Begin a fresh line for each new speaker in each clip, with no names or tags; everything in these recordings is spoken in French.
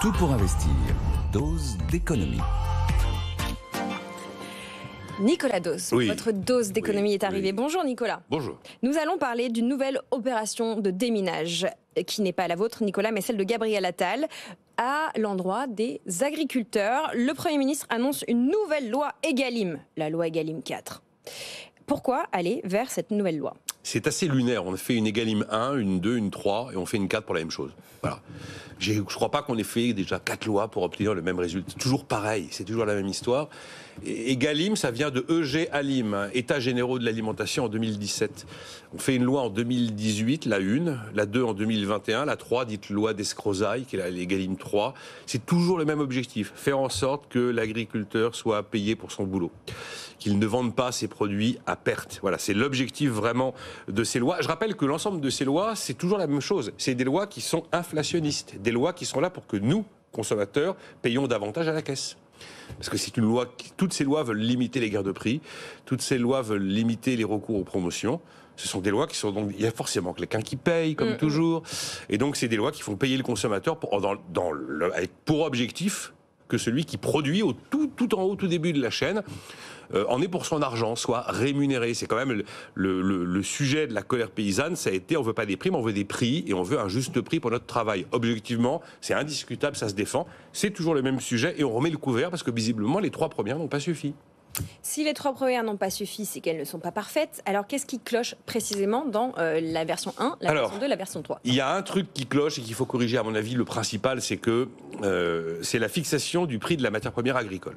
Tout pour investir. Dose d'économie.
Nicolas Dos, votre dose d'économie est arrivée. Bonjour Nicolas.
Bonjour.
Nous allons parler d'une nouvelle opération de déminage qui n'est pas la vôtre Nicolas, mais celle de Gabriel Attal à l'endroit des agriculteurs. Le Premier ministre annonce une nouvelle loi Egalim, la loi Egalim 4. Pourquoi aller vers cette nouvelle loi ?
C'est assez lunaire. On a fait une Egalim 1, une 2, une 3 et on fait une 4 pour la même chose. Voilà. Je ne crois pas qu'on ait fait déjà 4 lois pour obtenir le même résultat. C'est toujours pareil, c'est toujours la même histoire. Egalim, ça vient de E.G. Alim, États généraux de l'alimentation en 2017. On fait une loi en 2018, la 1, la 2 en 2021, la 3 dite loi d'Escrozaille, qui est l'Egalim 3. C'est toujours le même objectif, faire en sorte que l'agriculteur soit payé pour son boulot, qu'il ne vende pas ses produits à perte. Voilà, c'est l'objectif vraiment de ces lois. Je rappelle que l'ensemble de ces lois, c'est toujours la même chose. C'est des lois qui sont inflationnistes, des lois qui sont là pour que nous, consommateurs, payons davantage à la caisse. Parce que c'est une loi, toutes ces lois veulent limiter les guerres de prix, toutes ces lois veulent limiter les recours aux promotions. Ce sont des lois qui sont donc, il y a forcément quelqu'un qui paye, comme toujours. Et donc, c'est des lois qui font payer le consommateur avec pour objectif que celui qui produit tout en haut, tout début de la chaîne, en est pour son argent, soit rémunéré. C'est quand même le sujet de la colère paysanne, ça a été, on veut pas des primes, on veut des prix, et on veut un juste prix pour notre travail. Objectivement, c'est indiscutable, ça se défend. C'est toujours le même sujet, et on remet le couvert, parce que visiblement, les 3 premières n'ont pas suffi.
Si les 3 premières n'ont pas suffi, c'est qu'elles ne sont pas parfaites. Alors, qu'est-ce qui cloche précisément dans la version 1, la version 2, la version 3 ?
Il y a un truc qui cloche et qu'il faut corriger, à mon avis. Le principal, c'est que c'est la fixation du prix de la matière première agricole.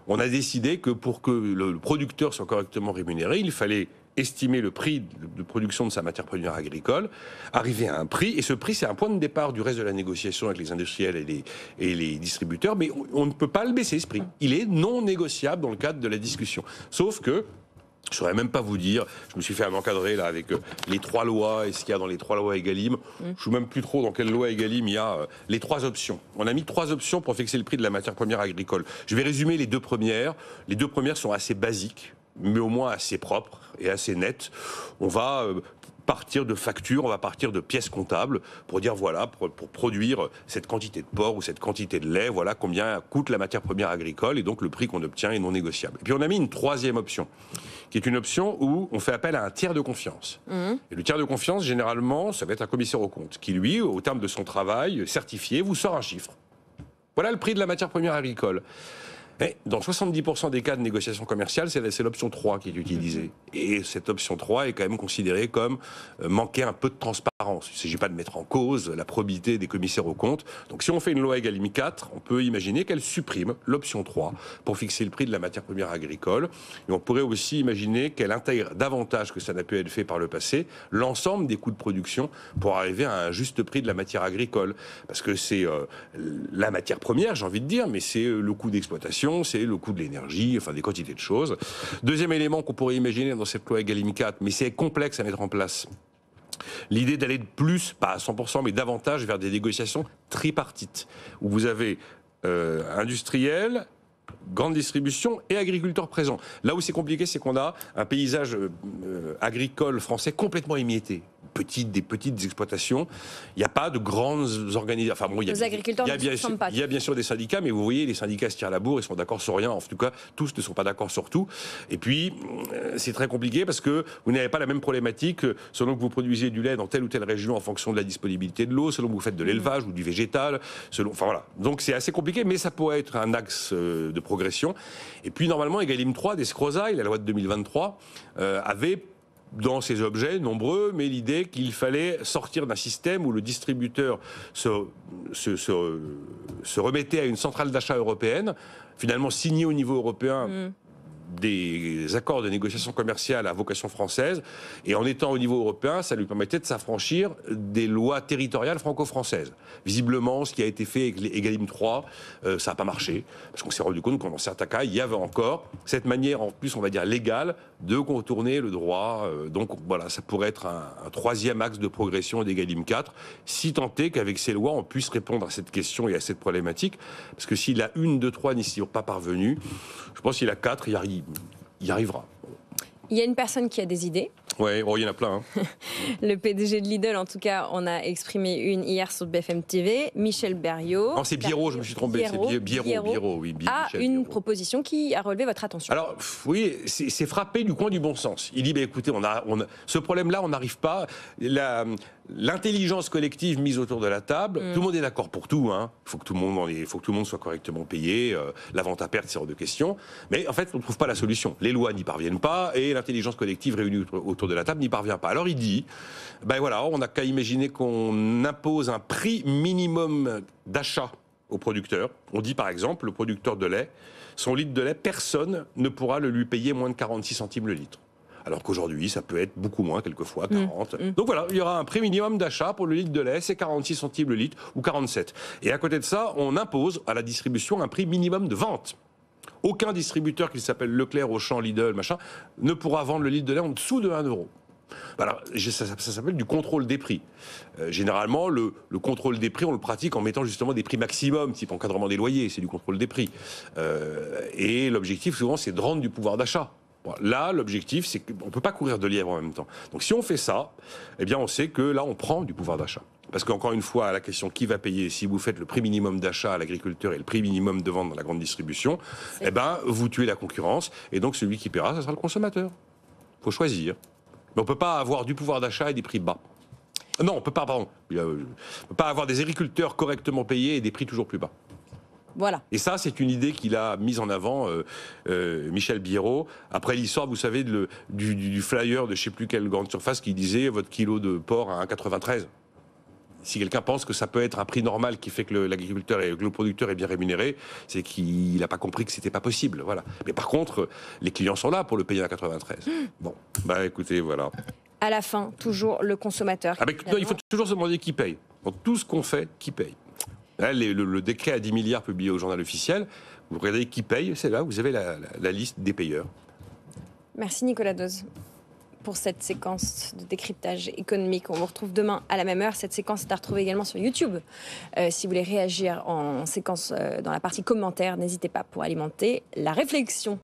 On a décidé que pour que le producteur soit correctement rémunéré, il fallait estimer le prix de production de sa matière première agricole, arriver à un prix, et ce prix, c'est un point de départ du reste de la négociation avec les industriels et les distributeurs, mais on ne peut pas le baisser, ce prix. Il est non négociable dans le cadre de la discussion. Sauf que, je ne saurais même pas vous dire, je me suis fait encadrer là avec les 3 lois et ce qu'il y a dans les 3 lois Egalim. Je ne sais même plus trop dans quelle loi Egalim il y a les 3 options. On a mis 3 options pour fixer le prix de la matière première agricole. Je vais résumer les 2 premières. Les 2 premières sont assez basiques, mais au moins assez propres et assez nettes. On va partir de factures, on va partir de pièces comptables pour dire voilà, pour produire cette quantité de porc ou cette quantité de lait, voilà combien coûte la matière première agricole, et donc le prix qu'on obtient est non négociable. Et puis on a mis une 3e option, qui est une option où on fait appel à un tiers de confiance. Et le tiers de confiance, généralement, ça va être un commissaire aux comptes, qui lui, au terme de son travail certifié, vous sort un chiffre. Voilà le prix de la matière première agricole. Et dans 70% des cas de négociation commerciale, c'est l'option 3 qui est utilisée. Et cette option 3 est quand même considérée comme manquer un peu de transparence. Il ne s'agit pas de mettre en cause la probité des commissaires aux comptes. Donc si on fait une loi Egalim 4, on peut imaginer qu'elle supprime l'option 3 pour fixer le prix de la matière première agricole. Et on pourrait aussi imaginer qu'elle intègre davantage que ça n'a pu être fait par le passé, l'ensemble des coûts de production pour arriver à un juste prix de la matière agricole. Parce que c'est la matière première, j'ai envie de dire, mais c'est le coût d'exploitation, c'est le coût de l'énergie, enfin des quantités de choses. Deuxième élément qu'on pourrait imaginer dans cette loi Egalim 4, mais c'est complexe à mettre en place, l'idée d'aller de plus, pas à 100%, mais davantage vers des négociations tripartites, où vous avez industriels, grande distribution et agriculteurs présents. Là où c'est compliqué, c'est qu'on a un paysage agricole français complètement émietté. Des petites exploitations. Il n'y a pas de grandes organisations. Enfin, bon,
les agriculteurs ne se sentent pas.
Il y a bien sûr des syndicats, mais vous voyez, les syndicats se tirent la bourre, ils sont d'accord sur rien. En tout cas, tous ne sont pas d'accord sur tout. Et puis, c'est très compliqué parce que vous n'avez pas la même problématique selon que vous produisez du lait dans telle ou telle région en fonction de la disponibilité de l'eau, selon que vous faites de l'élevage ou du végétal. Enfin voilà. Donc c'est assez compliqué, mais ça pourrait être un axe de progression. Et puis, normalement, Egalim 3 d'Escrozaille, la loi de 2023, avait dans ses objets nombreux, mais l'idée qu'il fallait sortir d'un système où le distributeur se remettait à une centrale d'achat européenne, finalement signé au niveau européen des accords de négociation commerciale à vocation française, et en étant au niveau européen, ça lui permettait de s'affranchir des lois territoriales franco-françaises. Visiblement, ce qui a été fait avec Egalim 3, ça n'a pas marché, parce qu'on s'est rendu compte que dans certains cas, il y avait encore cette manière, en plus, on va dire légale, de contourner le droit. Donc voilà, ça pourrait être un 3e axe de progression d'Egalim 4, si tant est qu'avec ces lois, on puisse répondre à cette question et à cette problématique, parce que si la 1, 2, 3 n'y sont pas parvenus, je pense qu'il a 4, il y arrivera.
Il y a une personne qui a des idées.
Oui, il y en a plein. Hein.
Le PDG de Lidl, en tout cas, on a exprimé une hier sur BFM TV. Michel Berriot.
Non, c'est Biérot, je me suis trompé. C'est Biérot, oui.
A une proposition qui a relevé votre attention.
Alors, oui, c'est frappé du coin du bon sens. Il dit, écoutez, ce problème-là, on n'arrive pas. L'intelligence collective mise autour de la table, tout le monde est d'accord pour tout. Hein. Il faut que tout le monde soit correctement payé. La vente à perte, c'est hors de question. Mais en fait, on ne trouve pas la solution. Les lois n'y parviennent pas et l'intelligence collective réunie autour de la table n'y parvient pas. Alors il dit, on n'a qu'à imaginer qu'on impose un prix minimum d'achat aux producteurs. On dit par exemple, le producteur de lait, son litre de lait, personne ne pourra le lui payer moins de 46 centimes le litre. Alors qu'aujourd'hui, ça peut être beaucoup moins, quelquefois 40. Donc voilà, il y aura un prix minimum d'achat pour le litre de lait, c'est 46 centimes le litre ou 47. Et à côté de ça, on impose à la distribution un prix minimum de vente. Aucun distributeur, qu'il s'appelle Leclerc, Auchan, Lidl, machin, ne pourra vendre le litre de lait en dessous de 1 euro. Alors, ça s'appelle du contrôle des prix. Généralement, le contrôle des prix, on le pratique en mettant justement des prix maximum, type encadrement des loyers, c'est du contrôle des prix. Et l'objectif, souvent, c'est de rendre du pouvoir d'achat. Bon, là, l'objectif, c'est qu'on ne peut pas courir de lièvre en même temps. Donc si on fait ça, eh bien, on sait que là, on prend du pouvoir d'achat. Parce qu'encore une fois, à la question qui va payer, si vous faites le prix minimum d'achat à l'agriculteur et le prix minimum de vente dans la grande distribution, eh ben, vous tuez la concurrence, et donc celui qui paiera, ça sera le consommateur. Il faut choisir. Mais on ne peut pas avoir du pouvoir d'achat et des prix bas. Non, on ne peut pas, pardon. On ne peut pas avoir des agriculteurs correctement payés et des prix toujours plus bas.
Voilà.
Et ça, c'est une idée qu'il a mise en avant, Michel Biérot, après l'histoire, vous savez, du flyer de je ne sais plus quelle grande surface qui disait votre kilo de porc à 1,93. Si quelqu'un pense que ça peut être un prix normal qui fait que l'agriculteur et le producteur est bien rémunéré, c'est qu'il n'a pas compris que c'était pas possible. Voilà. Mais par contre, les clients sont là pour le payer à 93. Bon, écoutez, voilà.
À la fin, toujours le consommateur.
Non, il faut toujours se demander qui paye. Dans tout ce qu'on fait, qui paye. Là, le décret à 10 milliards publié au journal officiel, vous regardez qui paye, c'est là, vous avez la liste des payeurs.
Merci Nicolas Dauz pour cette séquence de décryptage économique. On vous retrouve demain à la même heure. Cette séquence est à retrouver également sur YouTube. Si vous voulez réagir en séquence dans la partie commentaires, n'hésitez pas pour alimenter la réflexion.